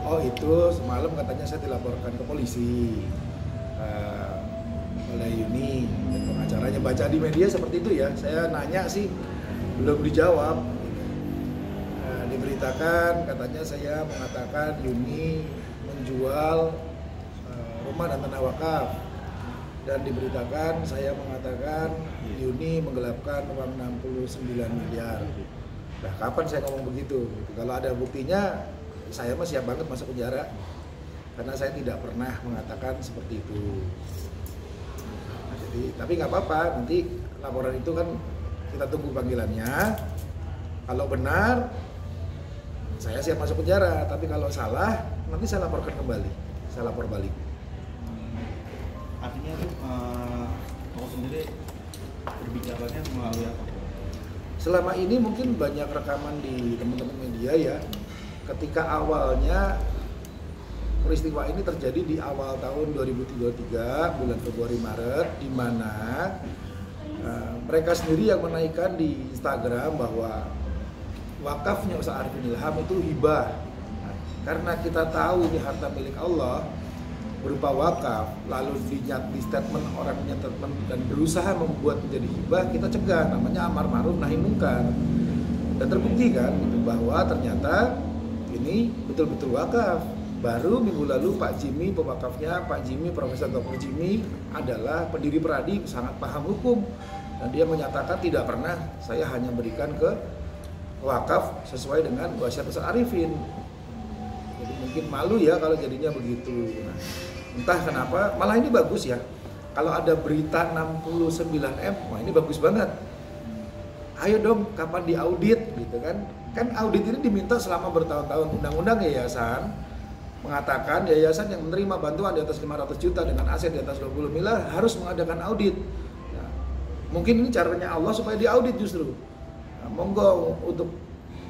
Oh itu semalam katanya saya dilaporkan ke polisi oleh Yuni dan pengacaranya. Baca di media seperti itu ya. Saya nanya sih belum dijawab. Diberitakan katanya saya mengatakan Yuni menjual rumah dan tanah wakaf, dan diberitakan saya mengatakan Yuni menggelapkan uang 69 miliar. Nah, kapan saya ngomong begitu? Kalau ada buktinya, saya mah siap banget masuk penjara, karena saya tidak pernah mengatakan seperti itu. Nah, jadi, tapi nggak apa-apa, nanti laporan itu kan kita tunggu panggilannya. Kalau benar, saya siap masuk penjara. Tapi kalau salah, nanti saya laporkan kembali, saya lapor balik. Artinya itu kamu sendiri berbicaranya melalui apa? Selama ini mungkin banyak rekaman di teman-teman media ya. Ketika awalnya peristiwa ini terjadi di awal tahun 2023 bulan Februari Maret, di mana mereka sendiri yang menaikkan di Instagram bahwa wakafnya Ustaz Arifin Ilham itu hibah. Nah, karena kita tahu ini harta milik Allah berupa wakaf, lalu di statement orang statement dan berusaha membuat menjadi hibah, kita cegah, namanya amar ma'ruf nahi munkar. Dan terbukti kan gitu, bahwa ternyata ini betul-betul wakaf. Baru minggu lalu Pak Jimmy, pewakafnya Pak Jimmy, Profesor Dr. Jimmy adalah pendiri Peradi, sangat paham hukum, dan dia menyatakan tidak pernah saya hanya berikan ke wakaf sesuai dengan wasiat Ustaz Arifin. Jadi mungkin malu ya kalau jadinya begitu. Nah, entah kenapa, malah ini bagus ya. Kalau ada berita 69M, wah ini bagus banget. Ayo dong, kapan diaudit gitu kan? Kan audit ini diminta selama bertahun-tahun. Undang-undang yayasan mengatakan yayasan yang menerima bantuan di atas 500 juta dengan aset di atas 20 miliar harus mengadakan audit. Nah, mungkin ini caranya Allah supaya diaudit justru. Nah, monggo untuk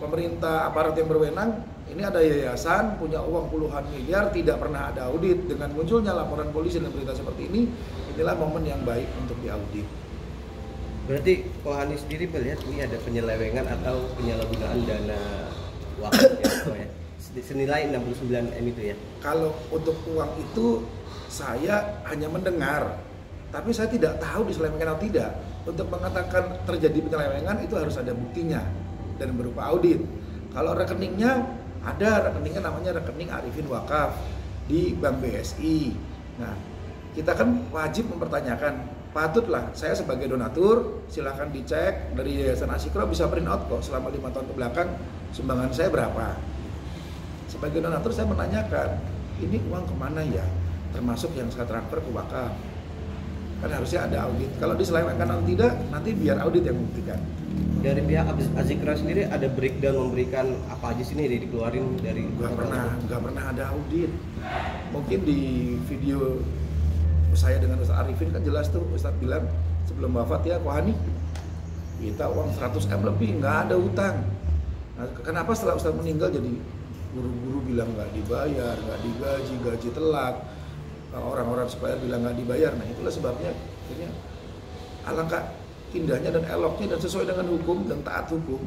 pemerintah aparat yang berwenang, ini ada yayasan punya uang puluhan miliar tidak pernah ada audit. Dengan munculnya laporan polisi dan berita seperti ini, inilah momen yang baik untuk diaudit. Berarti Kohani sendiri melihat ini ada penyelewengan atau penyalahgunaan dana wakaf ya, senilai 69M itu ya? Kalau untuk uang itu saya hanya mendengar, tapi saya tidak tahu diselewengkan atau tidak. Untuk mengatakan terjadi penyelewengan itu harus ada buktinya dan berupa audit. Kalau rekeningnya ada, rekeningnya namanya rekening Arifin Wakaf di Bank BSI. Nah, kita kan wajib mempertanyakan, patutlah saya sebagai donatur silahkan dicek dari Yayasan Asyikra, bisa print out kok selama 5 tahun kebelakang sumbangan saya berapa. Sebagai donatur saya menanyakan, ini uang kemana ya, termasuk yang saya transfer ke wakaf. Kan harusnya ada audit. Kalau diselewengkan atau tidak, nanti biar audit yang membuktikan. Dari pihak Asyikra sendiri ada breakdown memberikan apa aja sih nih dikeluarin dari? Nggak pernah ada audit. Mungkin di video saya dengan Ustaz Arifin kan jelas tuh, Ustaz bilang sebelum wafat ya, Kohani kita uang 100M lebih, nggak ada utang. Nah, kenapa setelah Ustaz meninggal jadi guru-guru bilang nggak dibayar, nggak digaji, gaji telat, orang-orang supaya bilang nggak dibayar. Nah itulah sebabnya akhirnya alangkah indahnya dan eloknya dan sesuai dengan hukum dan taat hukum.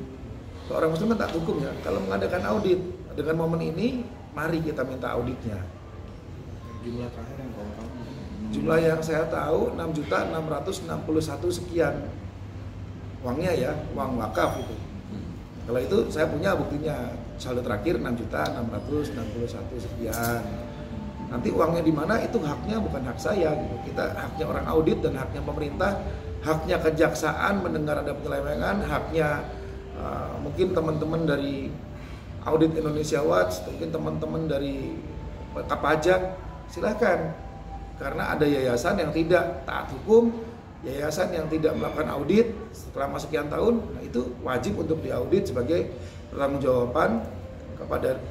Orang Muslim kan taat hukum ya. Kalau mengadakan audit dengan momen ini, mari kita minta auditnya. Jumlah terakhir yang kamu tahu? Jumlah yang saya tahu 6.661 sekian uangnya ya, uang wakaf itu. Kalau itu saya punya buktinya, saldo terakhir 6.661 sekian. Nanti uangnya di mana itu haknya bukan hak saya gitu. Kita haknya orang audit dan haknya pemerintah, haknya kejaksaan mendengar ada penyelewengan, haknya mungkin teman-teman dari Audit Indonesia Watch, mungkin teman-teman dari Pajak, silahkan. Karena ada yayasan yang tidak taat hukum, yayasan yang tidak melakukan audit selama sekian tahun, nah itu wajib untuk diaudit sebagai pertanggungjawaban kepada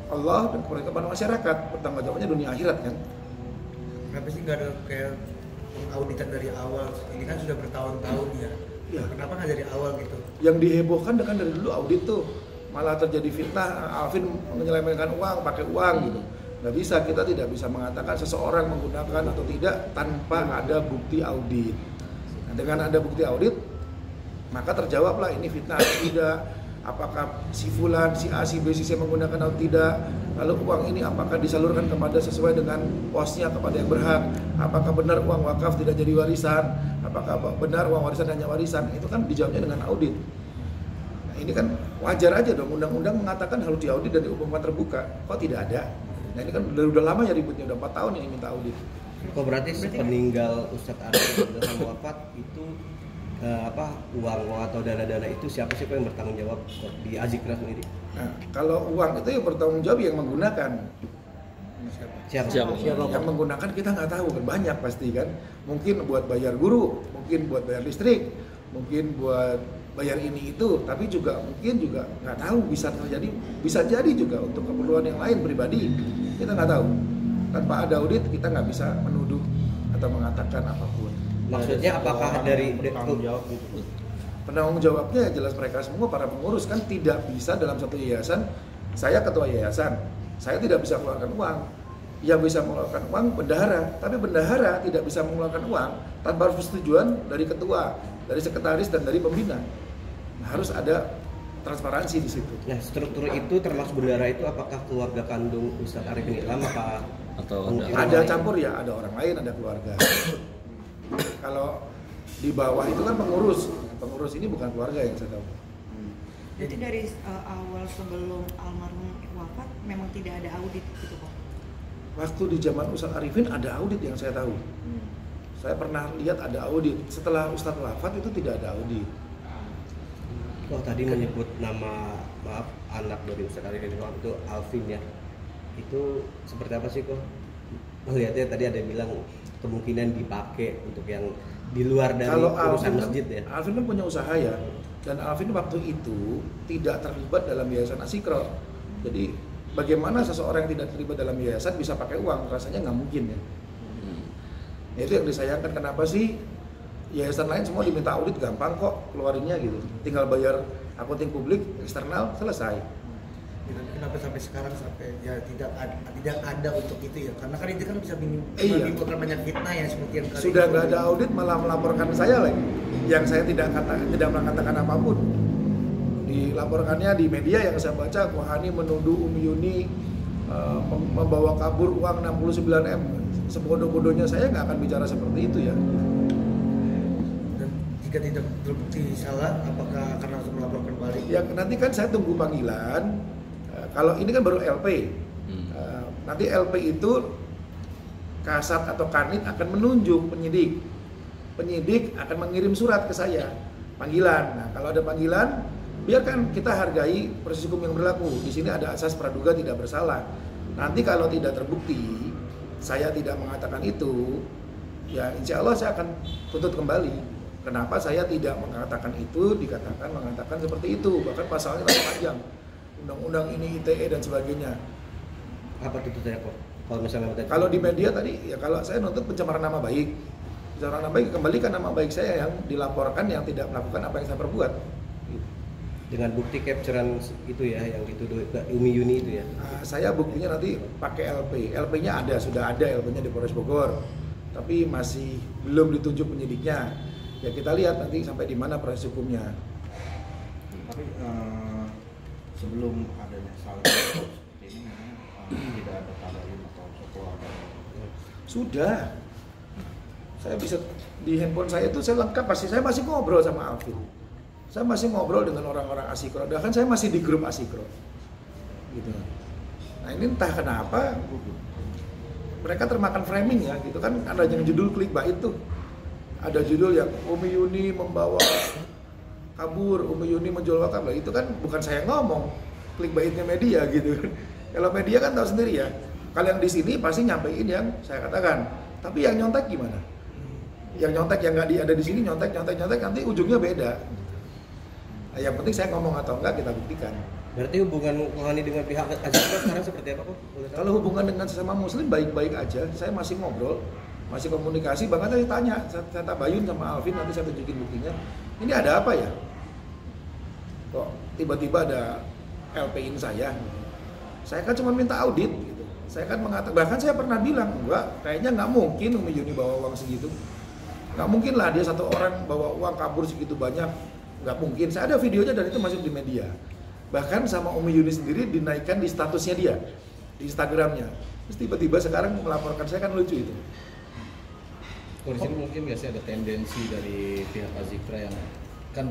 Allah dan kepada masyarakat. Pertanggungjawabannya dunia akhirat kan. Kenapa sih nggak ada kayak auditan dari awal? Ini kan sudah bertahun-tahun ya. Ya. Kenapa nggak dari awal gitu? Yang dihebohkan kan dari dulu audit tuh, malah terjadi fitnah, Alvin menyelewengkan uang, pakai uang gitu. Nggak bisa, kita tidak bisa mengatakan seseorang menggunakan atau tidak tanpa ada bukti audit. Nah, dengan ada bukti audit, maka terjawablah ini fitnah atau tidak, apakah si fulan, si A, si B, si C menggunakan atau tidak, lalu uang ini apakah disalurkan kepada sesuai dengan posnya kepada yang berhak, apakah benar uang wakaf tidak jadi warisan, apakah benar uang warisan hanya warisan, itu kan dijawabnya dengan audit. Nah, ini kan wajar aja dong, undang-undang mengatakan harus diaudit dan diumumkan terbuka, kok tidak ada? Nah ini kan udah lama ya ributnya, udah 4 tahun ini minta audit. Kok berarti peninggal Ustadz Arifin dalam wafat itu uang atau dana-dana itu siapa sih yang bertanggung jawab di Azikra sendiri? Nah, kalau uang itu yang bertanggung jawab yang menggunakan. Siapa? Yang menggunakan kita nggak tahu kan, banyak pasti kan. Mungkin buat bayar guru, mungkin buat bayar listrik, mungkin buat bayar ini itu, tapi juga mungkin juga nggak tahu, bisa jadi juga untuk keperluan yang lain pribadi, kita nggak tahu. Tanpa ada audit kita nggak bisa menuduh atau mengatakan apapun. Maksudnya apakah dari penanggung jawab gitu? Penanggung jawabnya jelas mereka semua, para pengurus kan tidak bisa dalam satu yayasan. Saya ketua yayasan, saya tidak bisa mengeluarkan uang. Yang bisa mengeluarkan uang bendahara, tapi bendahara tidak bisa mengeluarkan uang tanpa persetujuan dari ketua, dari sekretaris dan dari pembina. Harus ada transparansi di situ. Nah, struktur itu termasuk bendahara itu apakah keluarga kandung Ustadz Arifin Ilham apa atau ada campur ya, ada orang lain, ada keluarga. Kalau di bawah itu kan pengurus ini bukan keluarga yang saya tahu. Jadi dari awal sebelum almarhum wafat memang tidak ada audit gitu Pak? Waktu di zaman Ustadz Arifin ada audit yang saya tahu. Saya pernah lihat ada audit. Setelah Ustadz wafat itu tidak ada audit. Oh tadi menyebut nama anak dari Ustadz Arifin itu Alvin ya. Itu seperti apa sih kok? Melihatnya tadi ada yang bilang kemungkinan dipakai untuk yang di luar dari urusan masjid ya. Alvin kan punya usaha ya. Dan Alvin waktu itu tidak terlibat dalam yayasan Azikra. Jadi bagaimana seseorang yang tidak terlibat dalam yayasan bisa pakai uang? Rasanya nggak mungkin ya. Itu yang disayangkan, kenapa sih yayasan lain semua diminta audit gampang kok keluarinnya gitu, tinggal bayar akunting publik eksternal selesai. Kenapa sampai sekarang ya tidak ada untuk itu ya? Karena kan itu kan bisa menimbulkan banyak fitnah ya, seperti yang sudah nggak ada audit malah melaporkan saya lagi, yang saya tidak mengatakan apapun. Dilaporkannya di media yang saya baca, Kohani menuduh Umi Yuni membawa kabur uang 69M. Sebodoh-bodohnya saya nggak akan bicara seperti itu ya. Jika tidak terbukti salah, apakah akan langsung melaporkan balik? Ya nanti kan saya tunggu panggilan. Kalau ini kan baru LP. Nanti LP itu Kasat atau Kanit akan menunjuk penyidik. Penyidik akan mengirim surat ke saya, panggilan. Nah, kalau ada panggilan, biarkan kita hargai proses hukum yang berlaku. Di sini ada asas praduga tidak bersalah. Nanti kalau tidak terbukti, saya tidak mengatakan itu, ya insya Allah saya akan tuntut kembali. Kenapa saya tidak mengatakan itu, mengatakan seperti itu, bahkan pasalnya lebih panjang, undang-undang ini ITE dan sebagainya. Apa tuntutannya kok? Kalau misalnya kalau di media tadi, ya kalau saya nuntut pencemaran nama baik, kembalikan nama baik saya yang dilaporkan yang tidak melakukan apa yang saya perbuat. Dengan bukti capturean itu ya, yang dituduh Umi Yuni itu ya. Saya buktinya nanti pakai LP. LP-nya ada, sudah ada LP-nya di Polres Bogor, tapi masih belum ditunjuk penyidiknya. Ya kita lihat nanti sampai di mana proses hukumnya. Tapi sebelum adanya salah seperti ini, tidak ada tabayun atau keluarga. Sudah. Saya bisa di handphone saya itu saya lengkap pasti. Saya masih ngobrol sama Alvin. Saya masih ngobrol dengan orang-orang Azikra. Bahkan saya masih di grup Azikra. Gitu. Nah ini entah kenapa mereka termakan framing ya, gitu kan ada yang judul clickbait itu. Ada judul yang Umi Yuni membawa kabur, Umi Yuni menjual wakaf. Itu kan bukan saya ngomong, clickbaitnya media gitu. Kalau media kan tahu sendiri ya. Kalau yang di sini pasti nyampein yang saya katakan. Tapi yang nyontek gimana? Yang nyontek yang nggak ada di sini nyontek nanti ujungnya beda. Nah, yang penting saya ngomong atau enggak kita buktikan. Berarti hubungan Kohani dengan pihak Azikra sekarang seperti apa kok? Kalau hubungan dengan sesama muslim baik-baik aja. Saya masih ngobrol, masih komunikasi. Bahkan saya tanya, saya tabayun sama Alvin, nanti saya tunjukin buktinya. Ini ada apa ya? Kok tiba-tiba ada LP-in saya? Saya kan cuma minta audit gitu. Saya kan mengatakan, bahkan saya pernah bilang, enggak, kayaknya nggak mungkin Umi Yuni bawa uang segitu. Nggak mungkin lah dia satu orang bawa uang kabur segitu banyak. Nggak mungkin. Saya ada videonya dan itu masuk di media. Bahkan sama Umi Yuni sendiri dinaikkan di statusnya dia, di Instagramnya. Terus tiba-tiba sekarang melaporkan saya, kan lucu itu. Kalau di sini mungkin nggak sih ada tendensi dari pihak Azikra yang kan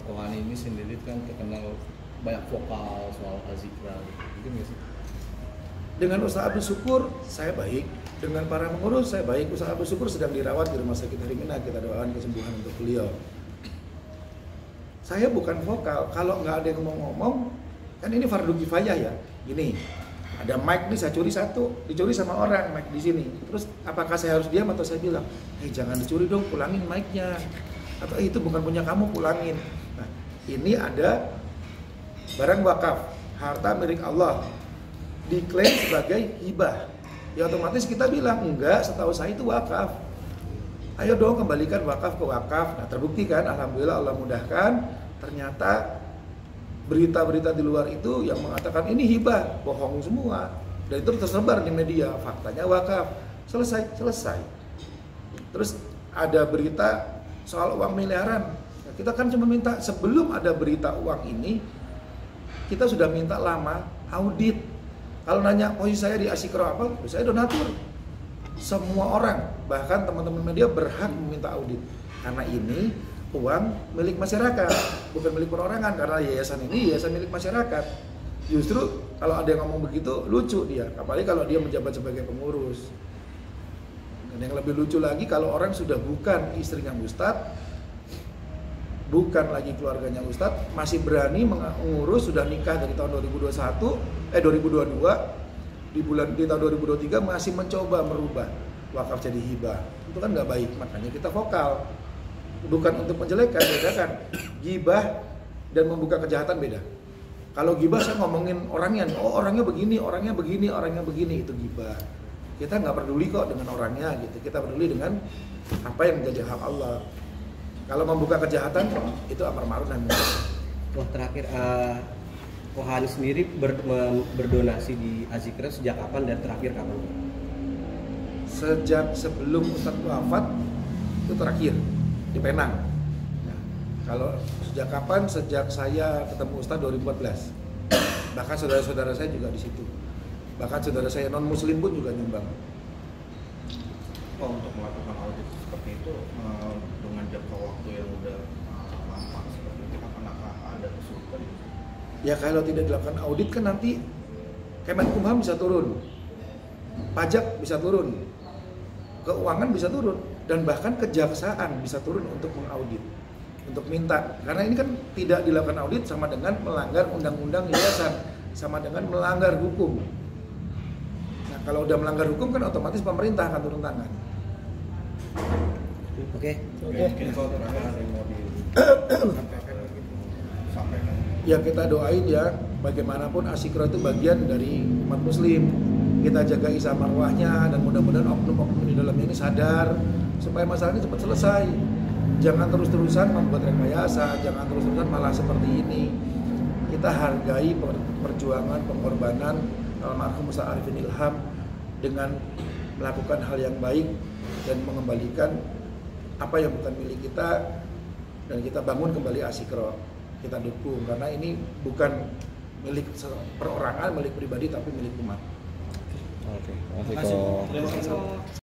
Kohani ini sendiri kan terkenal banyak vokal soal Azikra, mungkin nggak sih? Dengan Ustaz Abdul Syukur saya baik, dengan para pengurus saya baik. Ustaz Abdul Syukur sedang dirawat di Rumah Sakit Hermina, kita doakan kesembuhan untuk beliau. Saya bukan vokal, kalau nggak ada yang mau ngomong, kan ini fardu kifayah ya. Gini, ada mic nih, saya curi satu, dicuri sama orang mic di sini. Terus apakah saya harus diam atau saya bilang, jangan dicuri dong, pulangin mic-nya. Atau itu bukan punya kamu, pulangin. Nah, ini ada barang wakaf, harta milik Allah, diklaim sebagai hibah. Ya otomatis kita bilang, enggak, setahu saya itu wakaf. Ayo dong kembalikan wakaf ke wakaf. Nah terbukti kan, alhamdulillah Allah mudahkan. Ternyata berita-berita di luar itu yang mengatakan ini hibah, bohong semua. Dan itu tersebar di media, faktanya wakaf. Selesai. Terus ada berita soal uang miliaran. Nah, kita kan cuma minta, sebelum ada berita uang ini, kita sudah minta lama audit. Kalau nanya posisi saya di Azikra apa, saya donatur. Semua orang, bahkan teman-teman media berhak meminta audit. Karena ini uang milik masyarakat, bukan milik perorangan. Karena yayasan ini yayasan milik masyarakat. Justru kalau ada yang ngomong begitu, lucu dia. Apalagi kalau dia menjabat sebagai pengurus. Dan yang lebih lucu lagi, kalau orang sudah bukan istrinya Ustadz, bukan lagi keluarganya Ustadz, masih berani mengurus, sudah nikah dari tahun 2022, di tahun 2023 masih mencoba merubah wakaf jadi hibah. Itu kan nggak baik, makanya kita vokal. Bukan untuk menjelekan, bedakan gibah dan membuka kejahatan beda. Kalau gibah saya ngomongin orangnya, orangnya begini, itu gibah. Kita nggak peduli kok dengan orangnya gitu, kita peduli dengan apa yang menjadi hak Allah. Kalau membuka kejahatan itu amar ma'ruf nahi munkar. Wah, terakhir Kohani sendiri berdonasi di Azikra sejak kapan dan terakhir kapan? Sejak sebelum Ustadz wafat itu terakhir di Penang. Nah, kalau sejak kapan? Sejak saya ketemu Ustadz 2014. Bahkan saudara-saudara saya juga di situ. Bahkan saudara saya non Muslim pun juga nyumbang. Oh, untuk melakukan audit seperti itu dengan jangka waktu yang udah lama seperti itu, apakah ada kesulitan? Ya kalau tidak dilakukan audit kan nanti Kemenkumham bisa turun, pajak bisa turun, keuangan bisa turun, dan bahkan kejaksaan bisa turun untuk mengaudit, untuk minta. Karena ini kan tidak dilakukan audit sama dengan melanggar undang-undang yayasan, sama dengan melanggar hukum. Nah kalau udah melanggar hukum kan otomatis pemerintah akan turun tangan. Oke. Mungkin kalau terakhir ada yang mau disampaikan. Ya kita doain ya, bagaimanapun Azikra itu bagian dari umat muslim. Kita jaga isa marwahnya dan mudah-mudahan oknum-oknum di dalamnya ini sadar supaya masalah ini cepat selesai. Jangan terus-terusan membuat rekayasa, jangan terus-terusan malah seperti ini. Kita hargai perjuangan, pengorbanan almarhum Ustaz Arifin Ilham dengan melakukan hal yang baik dan mengembalikan apa yang bukan milik kita, dan kita bangun kembali Azikra. Kita dukung karena ini bukan milik perorangan, milik pribadi, tapi milik umat. Oke. Terima kasih.